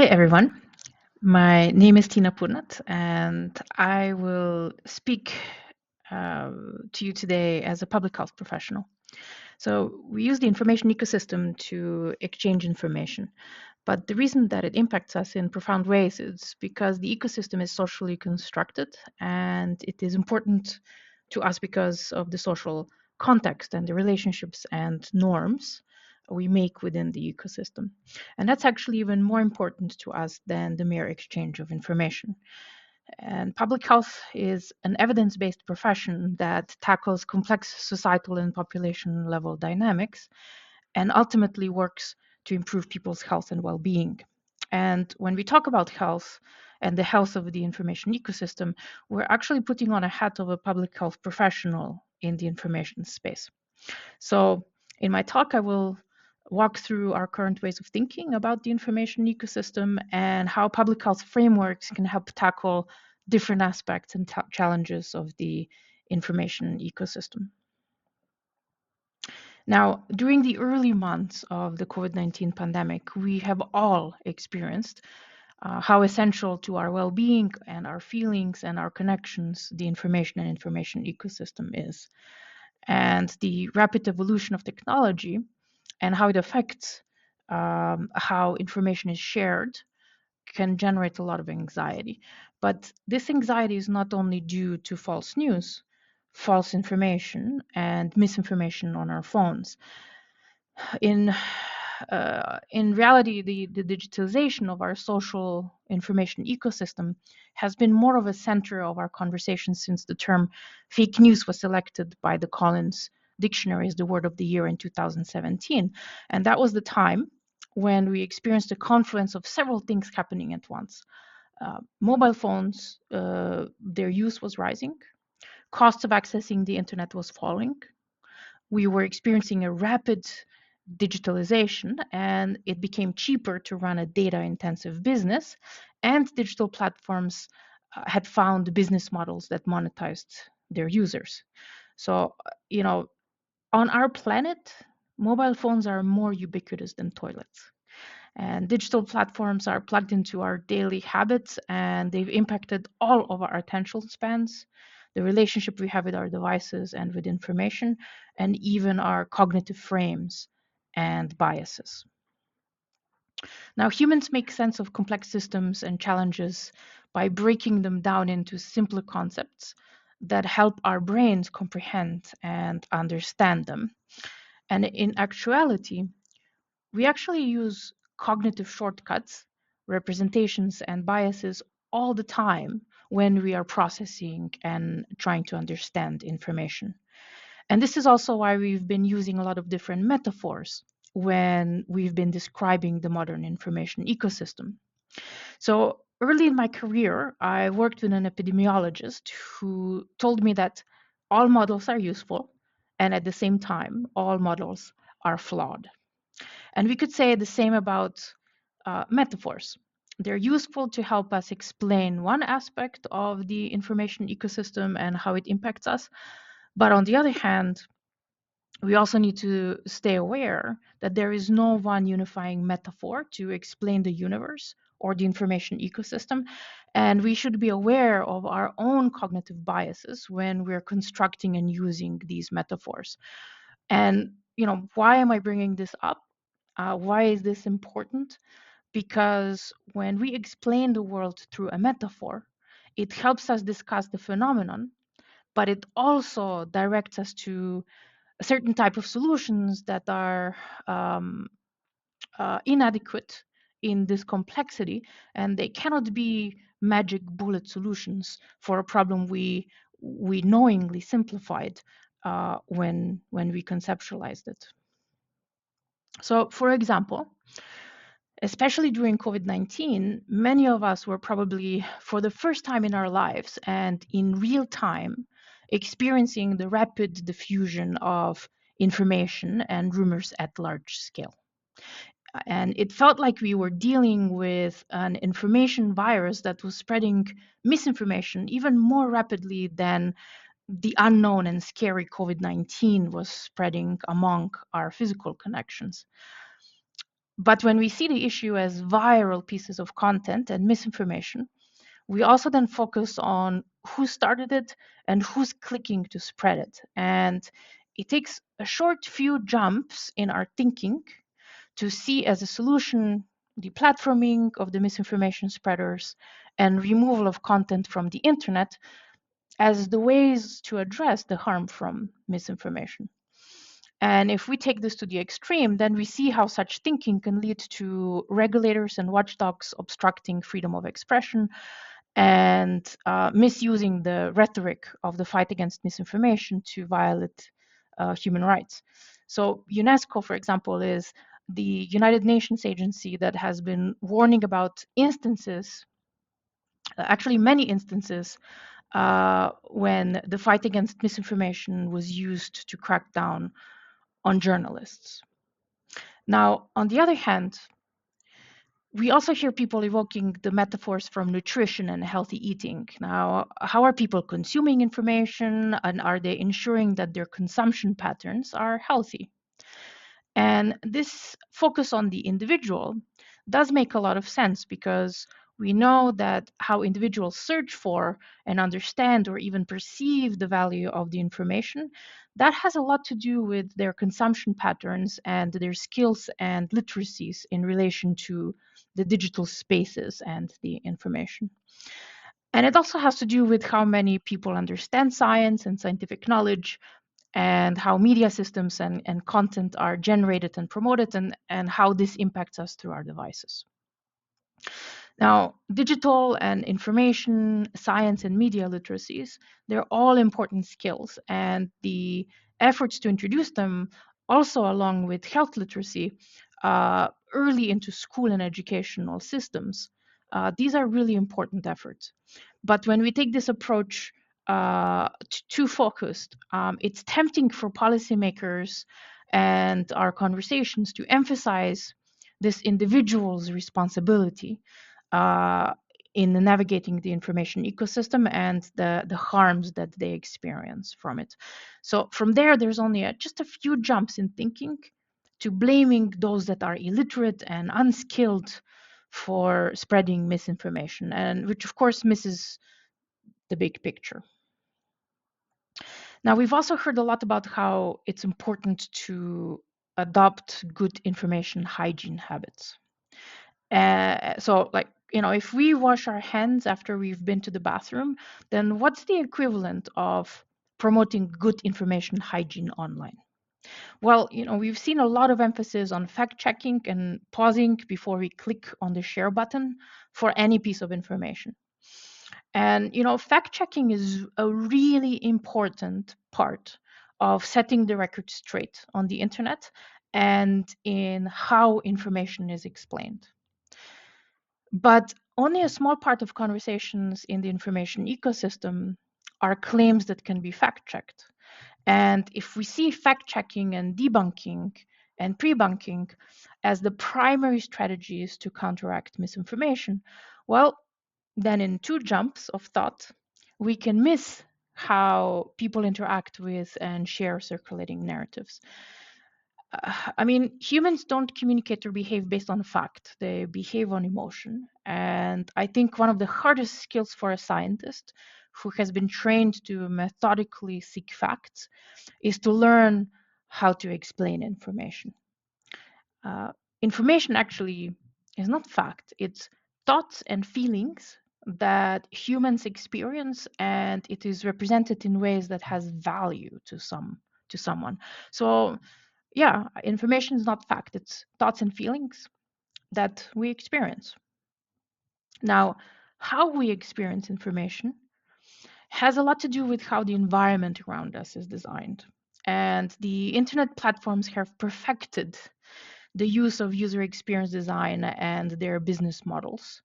Hi, everyone. My name is Tina Punat, and I will speak to you today as a public health professional. So, we use the information ecosystem to exchange information, but the reason that it impacts us in profound ways is because the ecosystem is socially constructed and it is important to us because of the social context and the relationships and norms we make within the ecosystem. And that's actually even more important to us than the mere exchange of information. And public health is an evidence based profession that tackles complex societal and population level dynamics and ultimately works to improve people's health and well being. And when we talk about health and the health of the information ecosystem, we're actually putting on a hat of a public health professional in the information space. So, in my talk, I will walk through our current ways of thinking about the information ecosystem and how public health frameworks can help tackle different aspects and challenges of the information ecosystem. Now, during the early months of the COVID 19 pandemic, we have all experienced how essential to our well being and our feelings and our connections the information ecosystem is. And the rapid evolution of technology and how it affects how information is shared can generate a lot of anxiety. But this anxiety is not only due to false news, false information, and misinformation on our phones. In reality, the digitalization of our social information ecosystem has been more of a center of our conversation since the term fake news was selected by the Collins Dictionary as the word of the year in 2017. And that was the time when we experienced a confluence of several things happening at once. Mobile phones, their use was rising, cost of accessing the internet was falling, we were experiencing a rapid digitalization and it became cheaper to run a data intensive business, and digital platforms had found business models that monetized their users. So, you know, on our planet, mobile phones are more ubiquitous than toilets. And digital platforms are plugged into our daily habits and they've impacted all of our attention spans, the relationship we have with our devices and with information, and even our cognitive frames and biases. Now, humans make sense of complex systems and challenges by breaking them down into simpler concepts that help our brains comprehend and understand them. And in actuality, we actually use cognitive shortcuts, representations, and biases all the time when we are processing and trying to understand information. And this is also why we've been using a lot of different metaphors when we've been describing the modern information ecosystem. So early in my career, I worked with an epidemiologist who told me that all models are useful, and at the same time, all models are flawed. And we could say the same about metaphors. They're useful to help us explain one aspect of the information ecosystem and how it impacts us. But on the other hand, we also need to stay aware that there is no one unifying metaphor to explain the universe or the information ecosystem. And we should be aware of our own cognitive biases when we're constructing and using these metaphors. And, why am I bringing this up? Why is this important? Because when we explain the world through a metaphor, it helps us discuss the phenomenon, but it also directs us to a certain type of solutions that are um, inadequate in this complexity, and they cannot be magic bullet solutions for a problem we knowingly simplified when we conceptualized it. So, for example, especially during COVID 19, many of us were probably, for the first time in our lives and in real time, experiencing the rapid diffusion of information and rumors at large scale. And it felt like we were dealing with an information virus that was spreading misinformation even more rapidly than the unknown and scary COVID 19 was spreading among our physical connections. But when we see the issue as viral pieces of content and misinformation, we also then focus on who started it and who's clicking to spread it. And it takes a short few jumps in our thinking to see as a solution deplatforming of the misinformation spreaders and removal of content from the internet as the ways to address the harm from misinformation. And if we take this to the extreme, then we see how such thinking can lead to regulators and watchdogs obstructing freedom of expression and misusing the rhetoric of the fight against misinformation to violate human rights. So, UNESCO, for example, is the United Nations agency that has been warning about instances, actually, many instances, when the fight against misinformation was used to crack down on journalists. Now, on the other hand, we also hear people evoking the metaphors from nutrition and healthy eating. Now, how are people consuming information and are they ensuring that their consumption patterns are healthy? And this focus on the individual does make a lot of sense because we know that how individuals search for and understand or even perceive the value of the information, that has a lot to do with their consumption patterns and their skills and literacies in relation to the digital spaces and the information. And it also has to do with how many people understand science and scientific knowledge and how media systems and content are generated and promoted and how this impacts us through our devices. Now, digital and information science and media literacies, they're all important skills, and the efforts to introduce them also along with health literacy early into school and educational systems. These are really important efforts. But when we take this approach too focused, it's tempting for policymakers and our conversations to emphasize this individual's responsibility uh, in navigating the information ecosystem and the harms that they experience from it. So from there, there's only just a few jumps in thinking to blaming those that are illiterate and unskilled for spreading misinformation, and which of course misses the big picture. Now, we've also heard a lot about how it's important to adopt good information hygiene habits. So, like, if we wash our hands after we've been to the bathroom, then what's the equivalent of promoting good information hygiene online? Well, we've seen a lot of emphasis on fact checking and pausing before we click on the share button for any piece of information. And, fact checking is a really important part of setting the record straight on the internet and in how information is explained. But only a small part of conversations in the information ecosystem are claims that can be fact checked. And if we see fact checking and debunking and pre-bunking as the primary strategies to counteract misinformation, well, then in two jumps of thought, we can miss how people interact with and share circulating narratives. I mean, humans don't communicate or behave based on fact, they behave on emotion. And I think one of the hardest skills for a scientist who has been trained to methodically seek facts is to learn how to explain information. Uh, Information actually is not fact, it's thoughts and feelings that humans experience, and it is represented in ways that has value to someone. So yeah, information is not fact, it's thoughts and feelings that we experience. Now, how we experience information has a lot to do with how the environment around us is designed. And the internet platforms have perfected the use of user experience design and their business models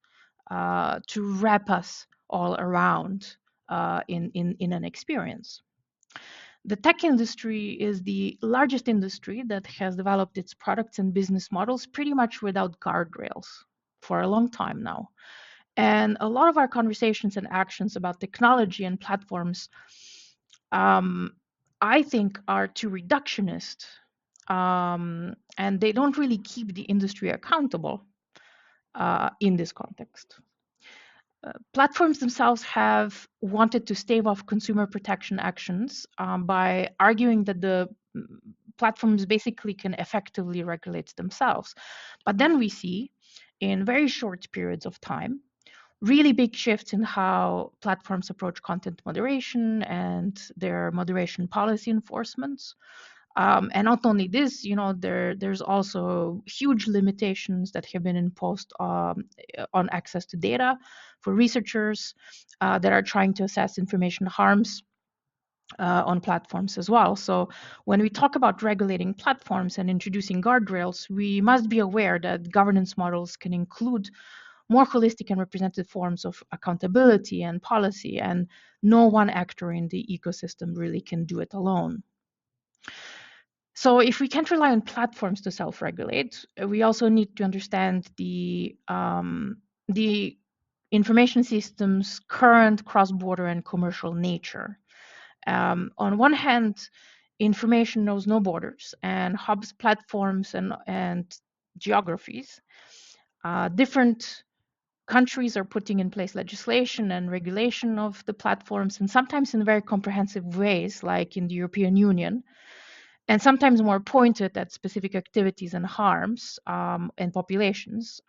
to wrap us all around in an experience. The tech industry is the largest industry that has developed its products and business models pretty much without guardrails for a long time now. And a lot of our conversations and actions about technology and platforms, um, I think, are too reductionist and they don't really keep the industry accountable in this context. Platforms themselves have wanted to stave off consumer protection actions by arguing that the platforms basically can effectively regulate themselves. But then we see, in very short periods of time, really big shifts in how platforms approach content moderation and their moderation policy enforcements. And not only this, there's also huge limitations that have been imposed on access to data for researchers that are trying to assess information harms on platforms as well. So when we talk about regulating platforms and introducing guardrails, we must be aware that governance models can include more holistic and representative forms of accountability and policy, and no one actor in the ecosystem really can do it alone. So if we can't rely on platforms to self-regulate, we also need to understand the information system's current cross-border and commercial nature. On one hand, information knows no borders and hubs platforms and geographies. Different countries are putting in place legislation and regulation of the platforms, and sometimes in very comprehensive ways, like in the European Union, and sometimes more pointed at specific activities and harms and populations,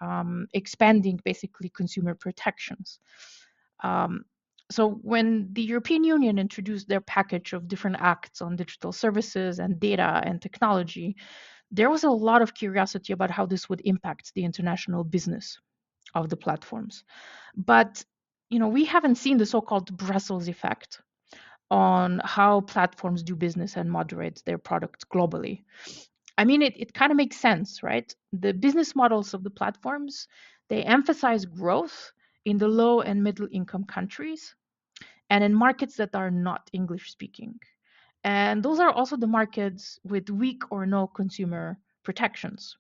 expanding basically consumer protections. Um, so when the European Union introduced their package of different acts on digital services and data and technology, there was a lot of curiosity about how this would impact the international business of the platforms. But we haven't seen the so-called Brussels effect on how platforms do business and moderate their products globally. I mean, it kind of makes sense, right? The business models of the platforms, they emphasize growth in the low and middle income countries and in markets that are not English speaking. And those are also the markets with weak or no consumer protections.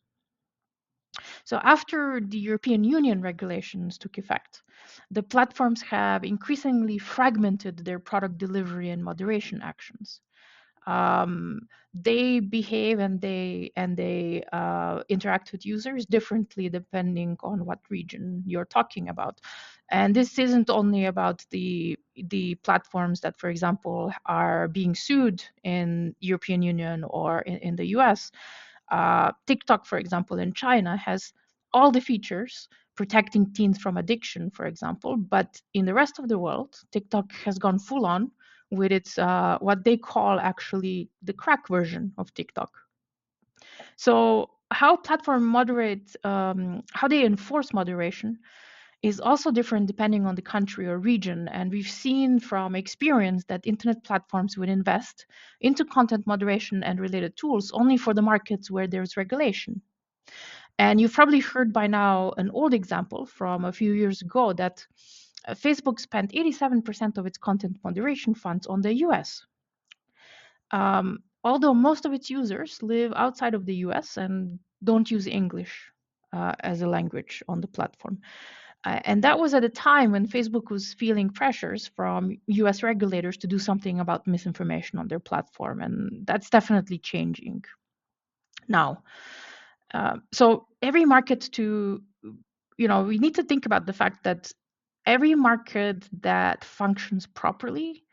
So after the European Union regulations took effect, the platforms have increasingly fragmented their product delivery and moderation actions. They behave and they interact with users differently depending on what region you're talking about. And this isn't only about the platforms that, for example, are being sued in European Union or in the US. TikTok, for example, in China has all the features protecting teens from addiction, for example, but in the rest of the world, TikTok has gone full on with its what they call actually the crack version of TikTok. So how platform moderate, how they enforce moderation is also different depending on the country or region. And we've seen from experience that internet platforms would invest into content moderation and related tools only for the markets where there's regulation. And you've probably heard by now an old example from a few years ago that Facebook spent 87% of its content moderation funds on the US. Although most of its users live outside of the US and don't use English as a language on the platform. And that was at a time when Facebook was feeling pressures from US regulators to do something about misinformation on their platform. And that's definitely changing now. So every market we need to think about the fact that every market that functions properly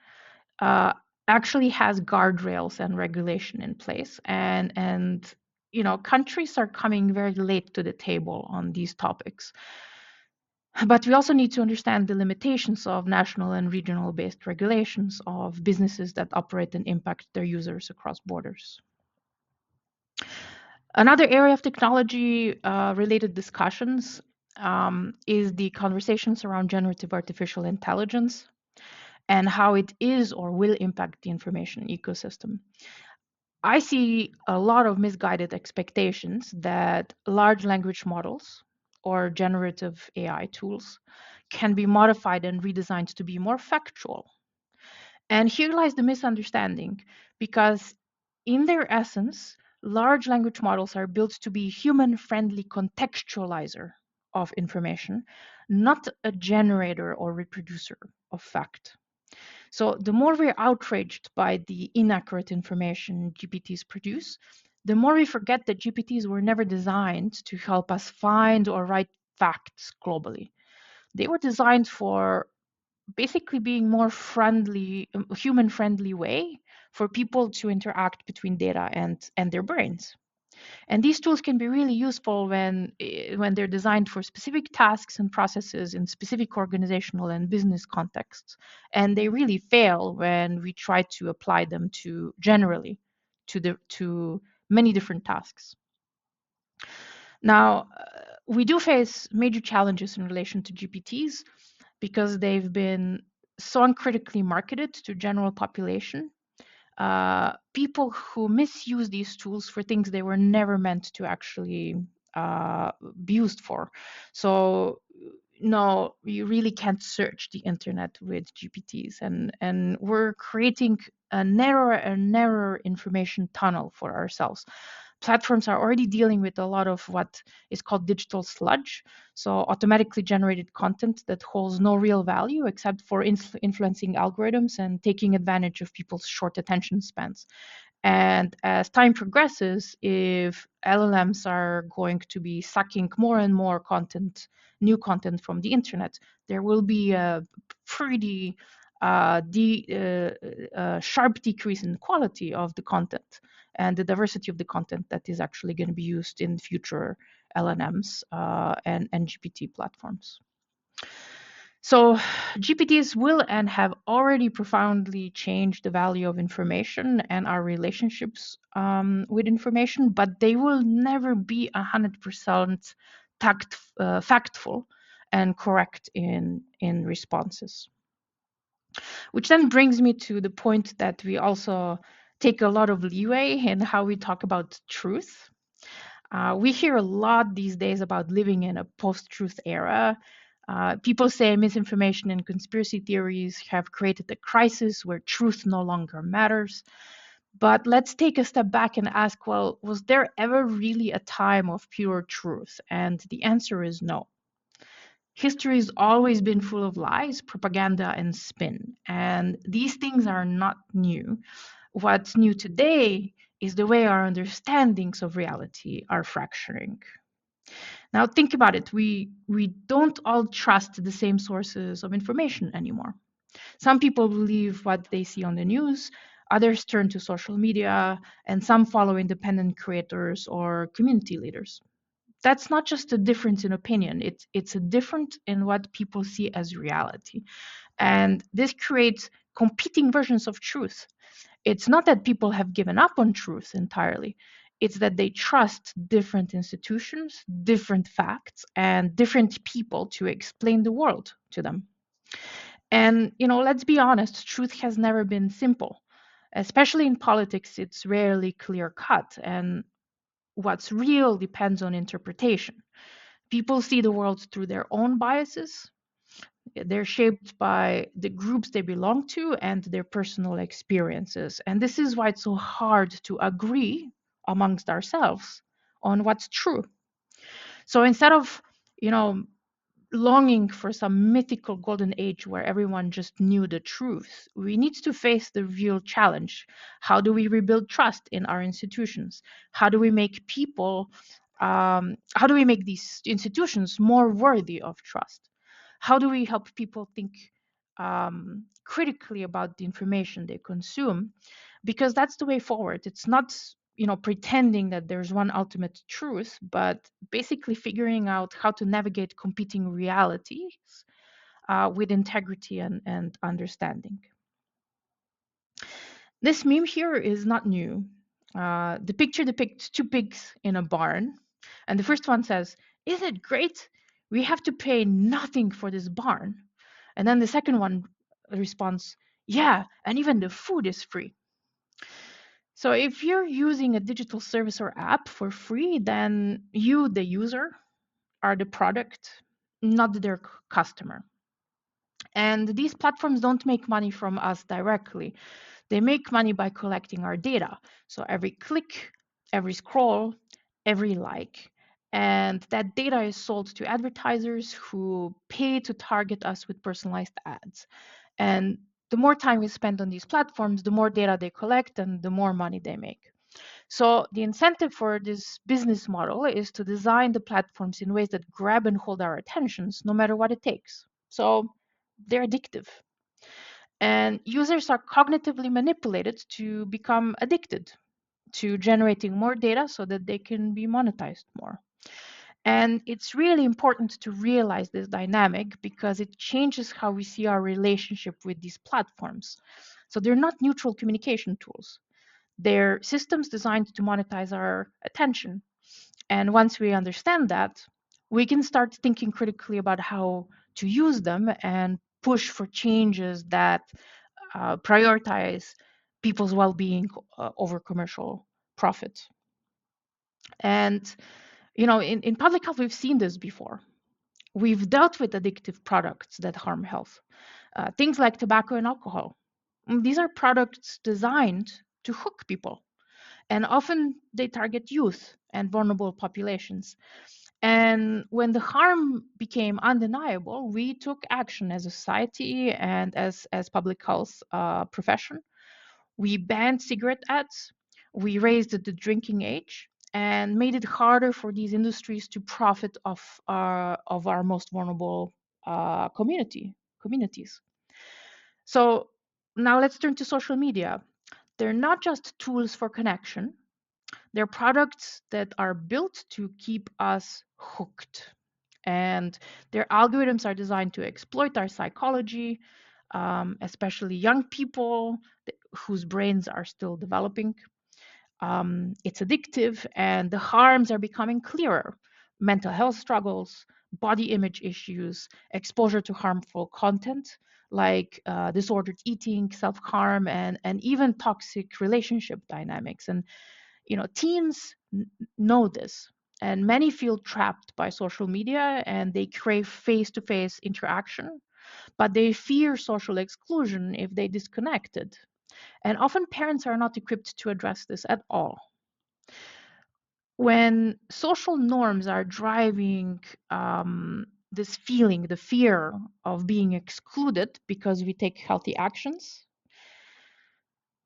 uh, actually has guardrails and regulation in place. And countries are coming very late to the table on these topics. But we also need to understand the limitations of national and regional based regulations of businesses that operate and impact their users across borders. Another area of technology related discussions is the conversations around generative artificial intelligence and how it is or will impact the information ecosystem. I see a lot of misguided expectations that large language models or generative AI tools can be modified and redesigned to be more factual. And here lies the misunderstanding because, in their essence, large language models are built to be human friendly contextualizer of information, not a generator or reproducer of fact. So the more we're outraged by the inaccurate information GPTs produce, the more we forget that GPTs were never designed to help us find or write facts globally. They were designed for basically being more friendly, human friendly way for people to interact between data and their brains. And these tools can be really useful when they're designed for specific tasks and processes in specific organizational and business contexts. And they really fail when we try to apply them to generally to many different tasks. Now, we do face major challenges in relation to GPTs because they've been so uncritically marketed to general population. People who misuse these tools for things they were never meant to actually be used for. So no, you really can't search the internet with GPTs, and we're creating a narrower and narrower information tunnel for ourselves. Platforms are already dealing with a lot of what is called digital sludge, so automatically generated content that holds no real value except for influencing algorithms and taking advantage of people's short attention spans. And as time progresses, if LLMs are going to be sucking more and more content, new content from the internet, there will be a pretty sharp decrease in quality of the content and the diversity of the content that is actually going to be used in future LLMs and GPT platforms. So GPTs will and have already profoundly changed the value of information and our relationships with information, but they will never be 100% factful and correct in responses. Which then brings me to the point that we also take a lot of leeway in how we talk about truth. We hear a lot these days about living in a post truth era. People say misinformation and conspiracy theories have created a crisis where truth no longer matters. But let's take a step back and ask, well, was there ever really a time of pure truth? And the answer is no. History has always been full of lies, propaganda, and spin. And these things are not new. What's new today is the way our understandings of reality are fracturing. Now think about it. We don't all trust the same sources of information anymore. Some people believe what they see on the news, others turn to social media, and some follow independent creators or community leaders. That's not just a difference in opinion, it's a difference in what people see as reality. And this creates competing versions of truth. It's not that people have given up on truth entirely. It's that they trust different institutions, different facts, and different people to explain the world to them. And, let's be honest, truth has never been simple. Especially in politics, it's rarely clear cut. And what's real depends on interpretation. People see the world through their own biases. They're shaped by the groups they belong to and their personal experiences. And this is why it's so hard to agree amongst ourselves on what's true. So instead of, you know, longing for some mythical golden age where everyone just knew the truth, we need to face the real challenge. How do we rebuild trust in our institutions? How do we make how do we make these institutions more worthy of trust? How do we help people think critically about the information they consume? Because that's the way forward. It's not, pretending that there's one ultimate truth, but basically figuring out how to navigate competing realities with integrity and understanding. This meme here is not new. The picture depicts two pigs in a barn, and the first one says, "Isn't it great? We have to pay nothing for this barn." And then the second one responds, "Yeah, and even the food is free." So if you're using a digital service or app for free, then you, the user, are the product, not their customer. And these platforms don't make money from us directly. They make money by collecting our data. So every click, every scroll, every like. And that data is sold to advertisers who pay to target us with personalized ads. And the more time we spend on these platforms, the more data they collect and the more money they make. So the incentive for this business model is to design the platforms in ways that grab and hold our attentions, no matter what it takes. So they're addictive. And users are cognitively manipulated to become addicted to generating more data so that they can be monetized more. And it's really important to realize this dynamic because it changes how we see our relationship with these platforms. So they're not neutral communication tools. They're systems designed to monetize our attention. And once we understand that, we can start thinking critically about how to use them and push for changes that prioritize people's well-being over commercial profit. And in public health, we've seen this before. We've dealt with addictive products that harm health, things like tobacco and alcohol. These are products designed to hook people, and often they target youth and vulnerable populations. And when the harm became undeniable, we took action as a society and as public health profession. We banned cigarette ads, we raised the drinking age, and made it harder for these industries to profit of our most vulnerable communities. So now let's turn to social media. They're not just tools for connection, they're products that are built to keep us hooked. And their algorithms are designed to exploit our psychology, especially young people whose brains are still developing. It's addictive, and the harms are becoming clearer. Mental health struggles, body image issues, exposure to harmful content like disordered eating, self harm, and even toxic relationship dynamics. And teens know this, and many feel trapped by social media and they crave face to face interaction, but they fear social exclusion if they disconnected. And often parents are not equipped to address this at all. When social norms are driving this feeling, the fear of being excluded because we take healthy actions,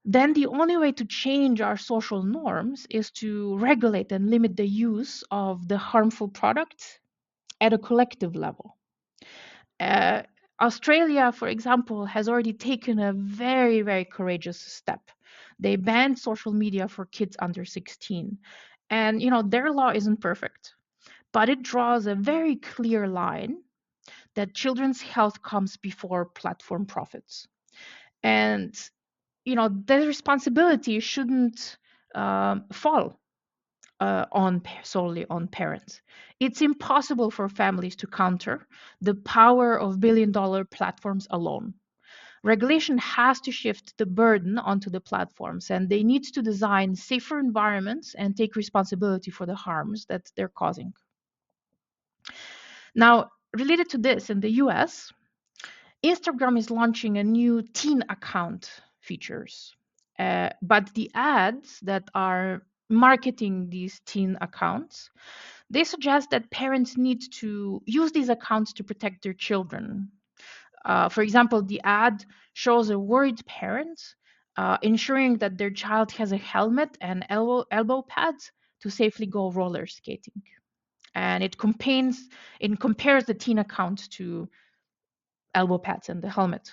then the only way to change our social norms is to regulate and limit the use of the harmful products at a collective level. Uh, Australia, for example, has already taken a very, very courageous step. They banned social media for kids under 16. And, their law isn't perfect, but it draws a very clear line that children's health comes before platform profits. And, the responsibility shouldn't fall solely on parents. It's impossible for families to counter the power of billion-dollar platforms alone. Regulation has to shift the burden onto the platforms, and they need to design safer environments and take responsibility for the harms that they're causing. Now, related to this, in the US, Instagram is launching a new teen account features. But the ads that are marketing these teen accounts, they suggest that parents need to use these accounts to protect their children. For example, the ad shows a worried parent ensuring that their child has a helmet and elbow pads to safely go roller skating. And it compares the teen account to elbow pads and the helmet.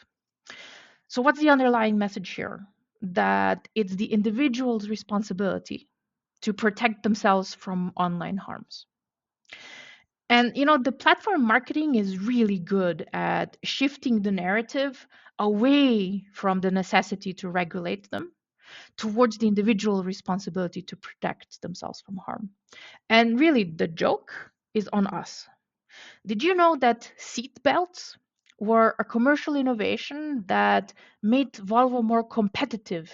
So, what's the underlying message here? That it's the individual's responsibility to protect themselves from online harms. And the platform marketing is really good at shifting the narrative away from the necessity to regulate them towards the individual responsibility to protect themselves from harm. And really, the joke is on us. Did you know that seat belts were a commercial innovation that made Volvo more competitive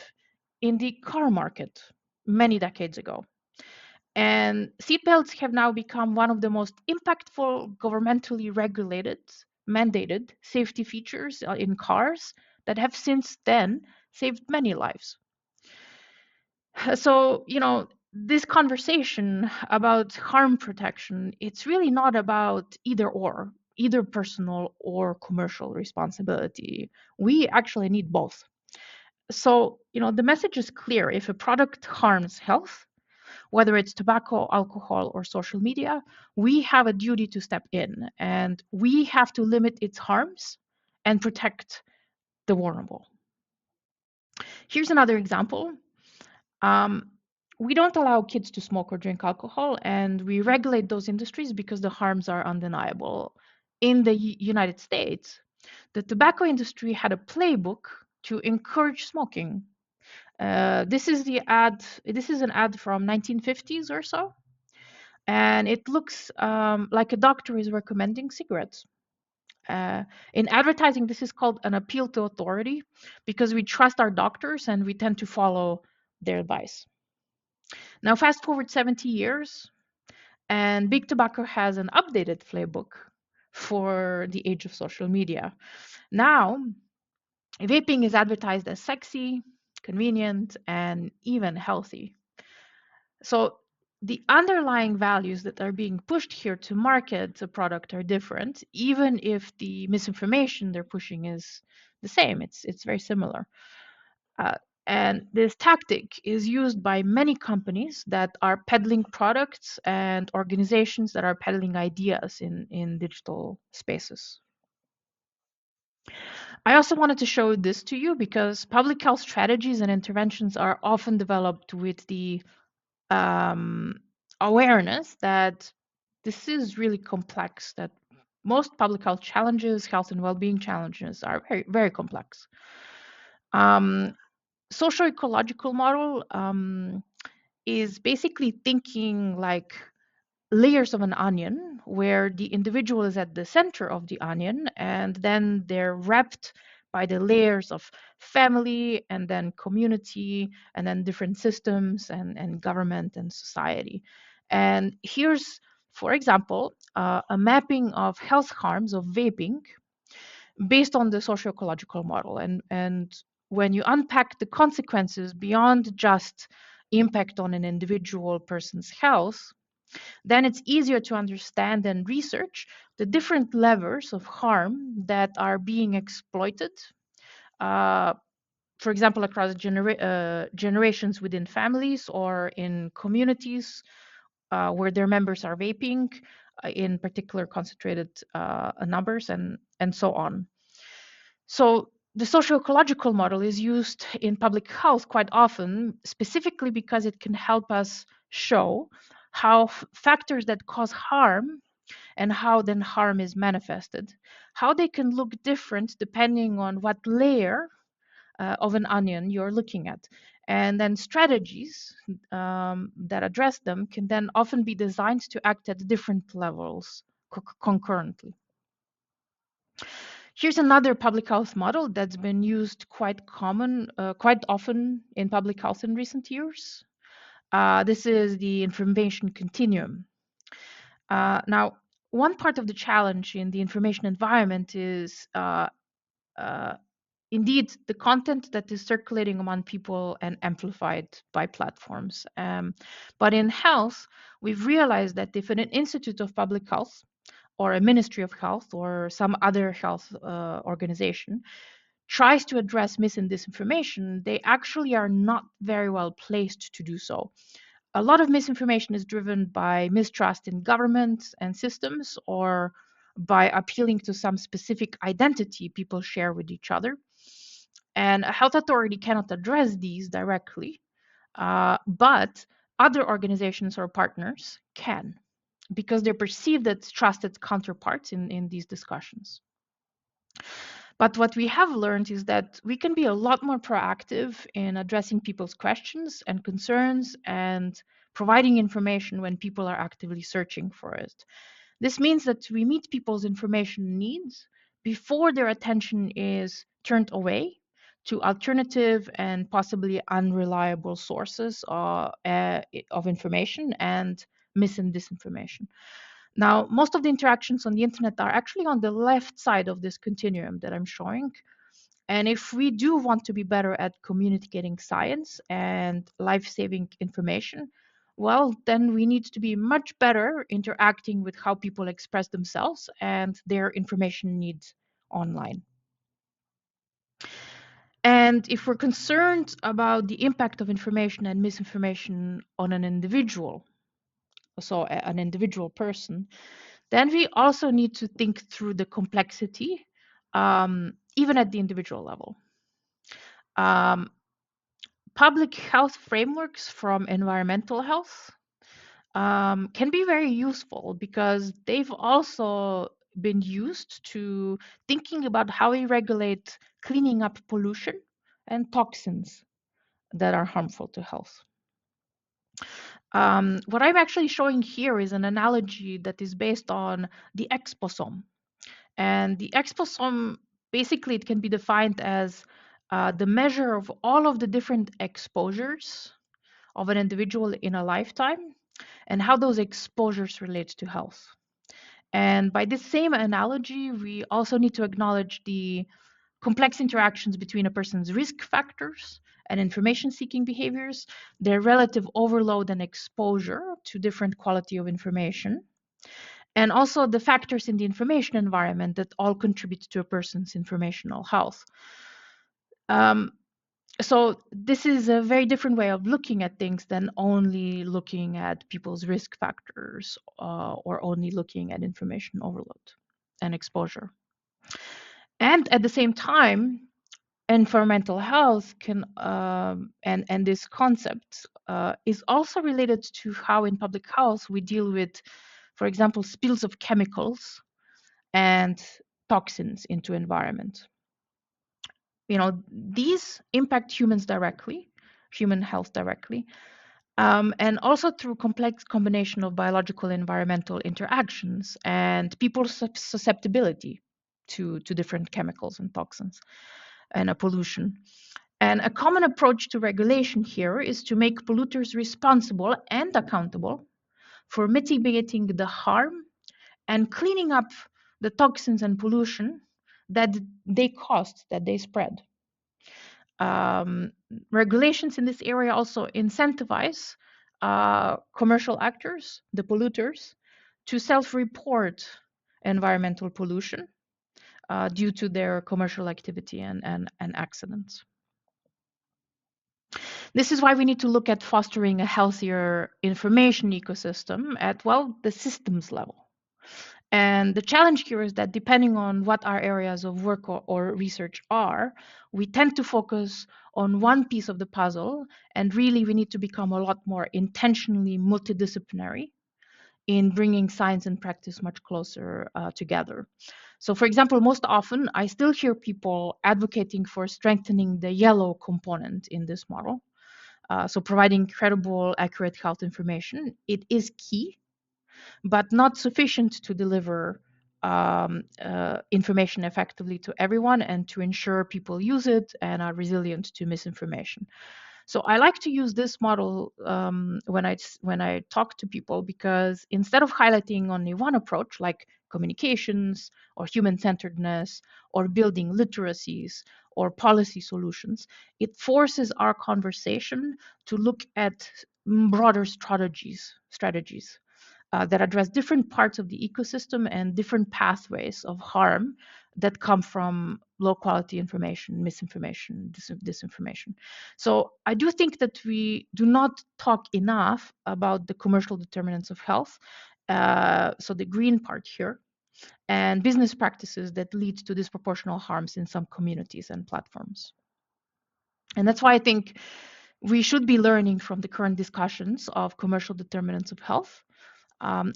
in the car market many decades ago? And seatbelts have now become one of the most impactful, governmentally regulated, mandated safety features in cars that have since then saved many lives. So, this conversation about harm protection, it's really not about either personal or commercial responsibility. We actually need both. So, the message is clear. If a product harms health, whether it's tobacco, alcohol, or social media, we have a duty to step in and we have to limit its harms and protect the vulnerable. Here's another example. Um, we don't allow kids to smoke or drink alcohol, and we regulate those industries because the harms are undeniable. In the United States, the tobacco industry had a playbook to encourage smoking. This is the ad. This is an ad from 1950s or so, and it looks like a doctor is recommending cigarettes. Uh, in advertising, this is called an appeal to authority because we trust our doctors and we tend to follow their advice. Now, fast forward 70 years, and Big Tobacco has an updated playbook for the age of social media. Now, vaping is advertised as sexy, convenient, and even healthy. So, the underlying values that are being pushed here to market the product are different, even if the misinformation they're pushing is the same. It's very similar. Uh, and this tactic is used by many companies that are peddling products and organizations that are peddling ideas in digital spaces. I also wanted to show this to you because public health strategies and interventions are often developed with the um, awareness that this is really complex, that most public health challenges, health and well-being challenges are very, very complex. Um, Social ecological model is basically thinking like layers of an onion where the individual is at the center of the onion and then they're wrapped by the layers of family and then community and then different systems and government and society. And here's, for example, a mapping of health harms of vaping based on the socio-ecological model. And when you unpack the consequences beyond just impact on an individual person's health, then it's easier to understand and research the different levers of harm that are being exploited. Uh, for example, across generations within families or in communities where their members are vaping in particular concentrated numbers and so on. So the socio-ecological model is used in public health quite often, specifically because it can help us show how factors that cause harm and how then harm is manifested, how they can look different depending on what layer of an onion you're looking at. And then strategies that address them can then often be designed to act at different levels concurrently. Here's another public health model that's been used quite often in public health in recent years. This is the information continuum. Now, one part of the challenge in the information environment is uh, indeed the content that is circulating among people and amplified by platforms. But in health, we've realized that if an institute of public health or a ministry of health or some other health organization tries to address mis and disinformation, they actually are not very well placed to do so. A lot of misinformation is driven by mistrust in governments and systems or by appealing to some specific identity people share with each other. And a health authority cannot address these directly, but other organizations or partners can because they're perceived as trusted counterparts in these discussions. But what we have learned is that we can be a lot more proactive in addressing people's questions and concerns and providing information when people are actively searching for it. This means that we meet people's information needs before their attention is turned away to alternative and possibly unreliable sources of information and mis and disinformation. Now, most of the interactions on the internet are actually on the left side of this continuum that I'm showing. And if we do want to be better at communicating science and life saving information, well, then we need to be much better interacting with how people express themselves and their information needs online. And if we're concerned about the impact of information and misinformation on an individual, so an individual person, then we also need to think through the complexity, even at the individual level. Um, Public health frameworks from environmental health can be very useful because they've also been used to thinking about how we regulate cleaning up pollution and toxins that are harmful to health. What I'm actually showing here is an analogy that is based on the exposome. And the exposome, basically, it can be defined as the measure of all of the different exposures of an individual in a lifetime and how those exposures relate to health. And by this same analogy, we also need to acknowledge the complex interactions between a person's risk factors and information seeking behaviors, their relative overload and exposure to different quality of information, and also the factors in the information environment that all contribute to a person's informational health. Um, so this is a very different way of looking at things than only looking at people's risk factors or only looking at information overload and exposure. And at the same time, environmental health can and this concept is also related to how in public health we deal with, for example, spills of chemicals and toxins into environment. You know, these impact humans directly, human health directly, and also through complex combination of biological and environmental interactions and people's susceptibility to different chemicals and toxins and a pollution. And a common approach to regulation here is to make polluters responsible and accountable for mitigating the harm and cleaning up the toxins and pollution that they caused, that they spread. Um, Regulations in this area also incentivize commercial actors, the polluters, to self-report environmental pollution due to their commercial activity and accidents. This is why we need to look at fostering a healthier information ecosystem at, well, the systems level. And the challenge here is that depending on what our areas of work or research are, we tend to focus on one piece of the puzzle, and really we need to become a lot more intentionally multidisciplinary in bringing science and practice much closer together. So, for example, most often I still hear people advocating for strengthening the yellow component in this model. So providing credible, accurate health information, it is key, but not sufficient to deliver information effectively to everyone and to ensure people use it and are resilient to misinformation. So I like to use this model when I talk to people, because instead of highlighting only one approach like communications or human-centeredness or building literacies or policy solutions, it forces our conversation to look at broader strategies that address different parts of the ecosystem and different pathways of harm that come from low quality information, misinformation, disinformation. So I do think that we do not talk enough about the commercial determinants of health, so the green part here, and business practices that lead to disproportional harms in some communities and platforms. And that's why I think we should be learning from the current discussions of commercial determinants of health.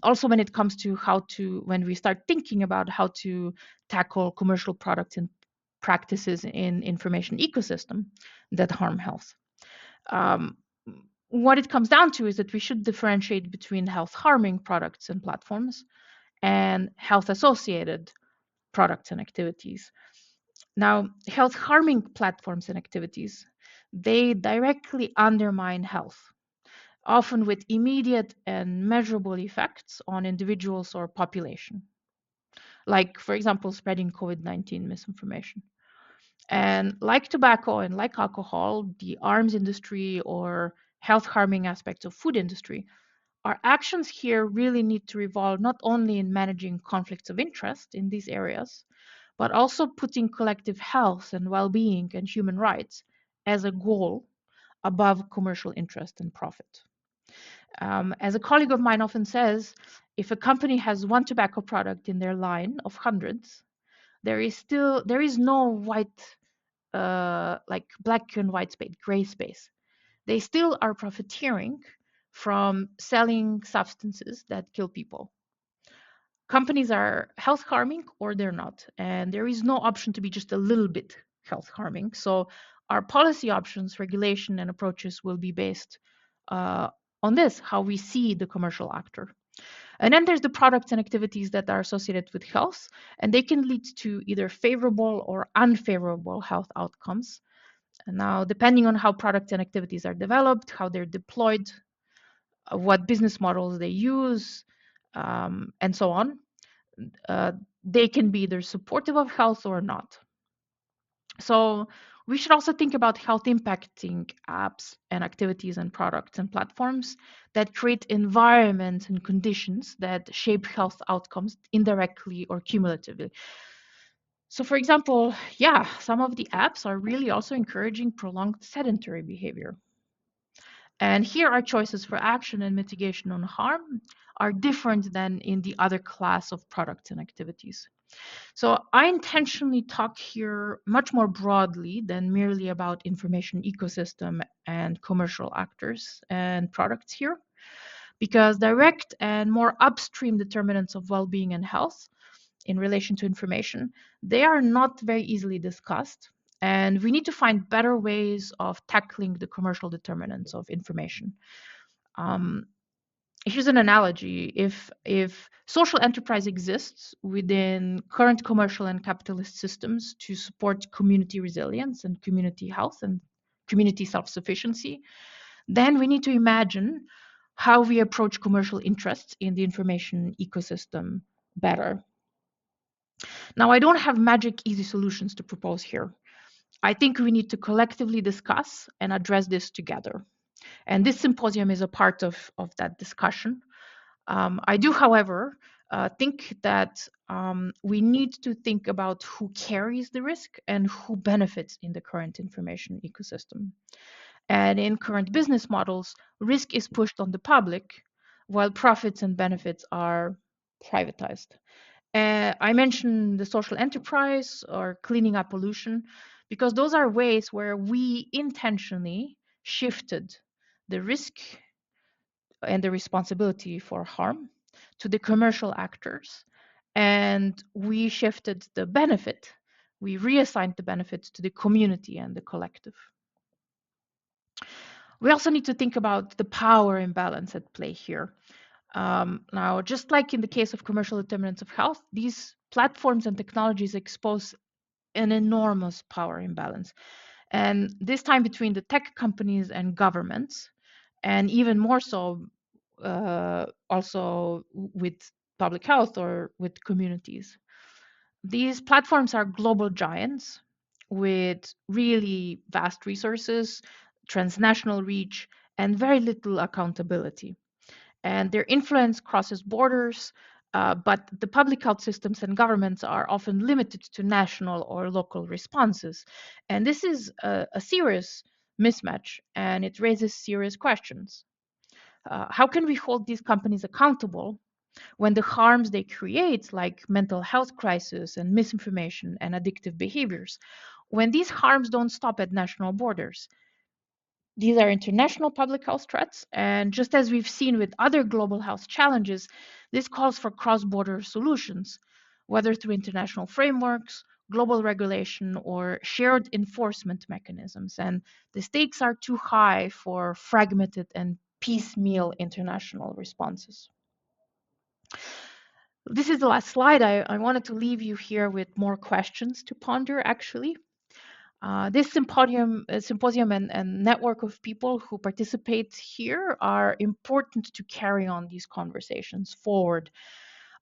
Also, when it comes to when we start thinking about how to tackle commercial products and practices in information ecosystem that harm health. Um, what it comes down to is that we should differentiate between health harming products and platforms and health associated products and activities. Now, health harming platforms and activities, they directly undermine health, often with immediate and measurable effects on individuals or population, like, for example, spreading COVID-19 misinformation. And like tobacco and like alcohol, the arms industry or health harming aspects of food industry, our actions here really need to revolve not only in managing conflicts of interest in these areas, but also putting collective health and well-being and human rights as a goal above commercial interest and profit. As a colleague of mine often says, if a company has one tobacco product in their line of hundreds, there is no white like black and white space, gray space. They still are profiteering from selling substances that kill people. Companies are health harming or they're not, and there is no option to be just a little bit health harming. So our policy options, regulation, and approaches will be based uh, on this, how we see the commercial actor. And then there's the products and activities that are associated with health, and they can lead to either favorable or unfavorable health outcomes. And now, depending on how products and activities are developed, how they're deployed, what business models they use, and so on, uh, they can be either supportive of health or not. So we should also think about health impacting apps and activities and products and platforms that create environments and conditions that shape health outcomes indirectly or cumulatively. So, for example, yeah, some of the apps are really also encouraging prolonged sedentary behavior. And here, our choices for action and mitigation on harm are different than in the other class of products and activities. So I intentionally talk here much more broadly than merely about information ecosystem and commercial actors and products here, because direct and more upstream determinants of well-being and health in relation to information, they are not very easily discussed. And we need to find better ways of tackling the commercial determinants of information. Um, Here's an analogy. If social enterprise exists within current commercial and capitalist systems to support community resilience and community health and community self-sufficiency, then we need to imagine how we approach commercial interests in the information ecosystem better. Now, I don't have magic easy solutions to propose here. I think we need to collectively discuss and address this together. And this symposium is a part of that discussion. I do, however, think that we need to think about who carries the risk and who benefits in the current information ecosystem. And in current business models, risk is pushed on the public while profits and benefits are privatized. I mentioned the social enterprise or cleaning up pollution because those are ways where we intentionally shifted the risk and the responsibility for harm to the commercial actors. And we shifted the benefit, we reassigned the benefits to the community and the collective. We also need to think about the power imbalance at play here. Now, just like in the case of commercial determinants of health, these platforms and technologies expose an enormous power imbalance. And this time between the tech companies and governments, and even more so also with public health or with communities. These platforms are global giants with really vast resources, transnational reach, and very little accountability. And their influence crosses borders, but the public health systems and governments are often limited to national or local responses. And this is a serious mismatch, and it raises serious questions. How can we hold these companies accountable when the harms they create, like mental health crisis and misinformation and addictive behaviors, when these harms don't stop at national borders? These are international public health threats, and just as we've seen with other global health challenges, this calls for cross-border solutions, whether through international frameworks, global regulation, or shared enforcement mechanisms. And the stakes are too high for fragmented and piecemeal international responses. This is the last slide. I wanted to leave you here with more questions to ponder, actually. This symposium and network of people who participate here are important to carry on these conversations forward.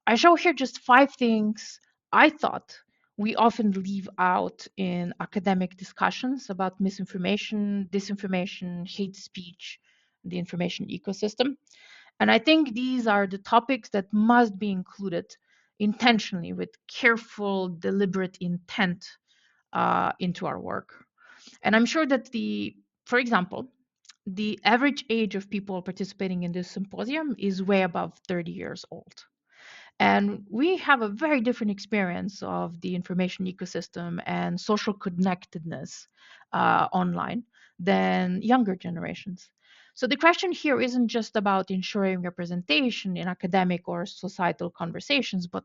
I show here just 5 things I thought we often leave out in academic discussions about misinformation, disinformation, hate speech, the information ecosystem. And I think these are the topics that must be included intentionally with careful, deliberate intent into our work. And I'm sure that for example, the average age of people participating in this symposium is way above 30 years old. And we have a very different experience of the information ecosystem and social connectedness online than younger generations. So the question here isn't just about ensuring representation in academic or societal conversations, but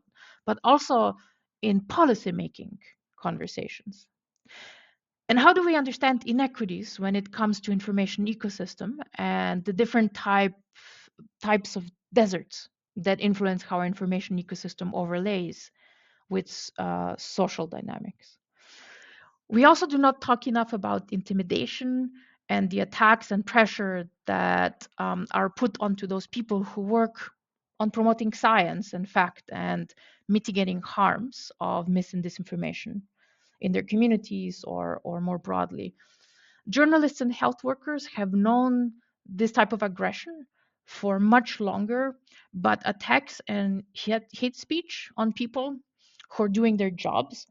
also in policymaking conversations. And how do we understand inequities when it comes to information ecosystem and the different types of deserts that influence how our information ecosystem overlays with social dynamics? We also do not talk enough about intimidation and the attacks and pressure that are put onto those people who work on promoting science and fact and mitigating harms of mis and disinformation in their communities or more broadly. Journalists and health workers have known this type of aggression for much longer, but attacks and hate speech on people who are doing their jobs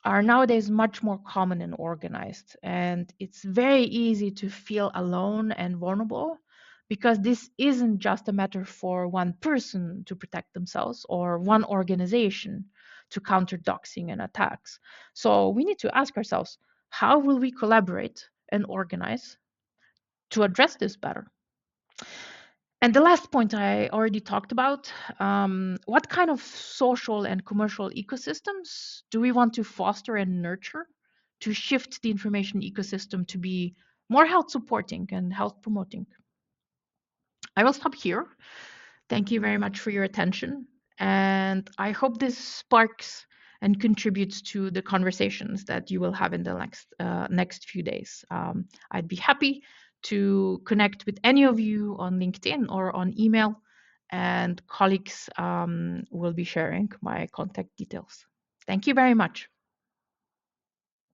are nowadays much more common and organized. And it's very easy to feel alone and vulnerable because this isn't just a matter for one person to protect themselves or one organization to counter doxing and attacks. So we need to ask ourselves, how will we collaborate and organize to address this better? And the last point I already talked about, what kind of social and commercial ecosystems do we want to foster and nurture to shift the information ecosystem to be more health supporting and health promoting? I will stop here. Thank you very much for your attention. And I hope this sparks and contributes to the conversations that you will have in the next few days. I'd be happy to connect with any of you on LinkedIn or on email, and colleagues will be sharing my contact details. Thank you very much.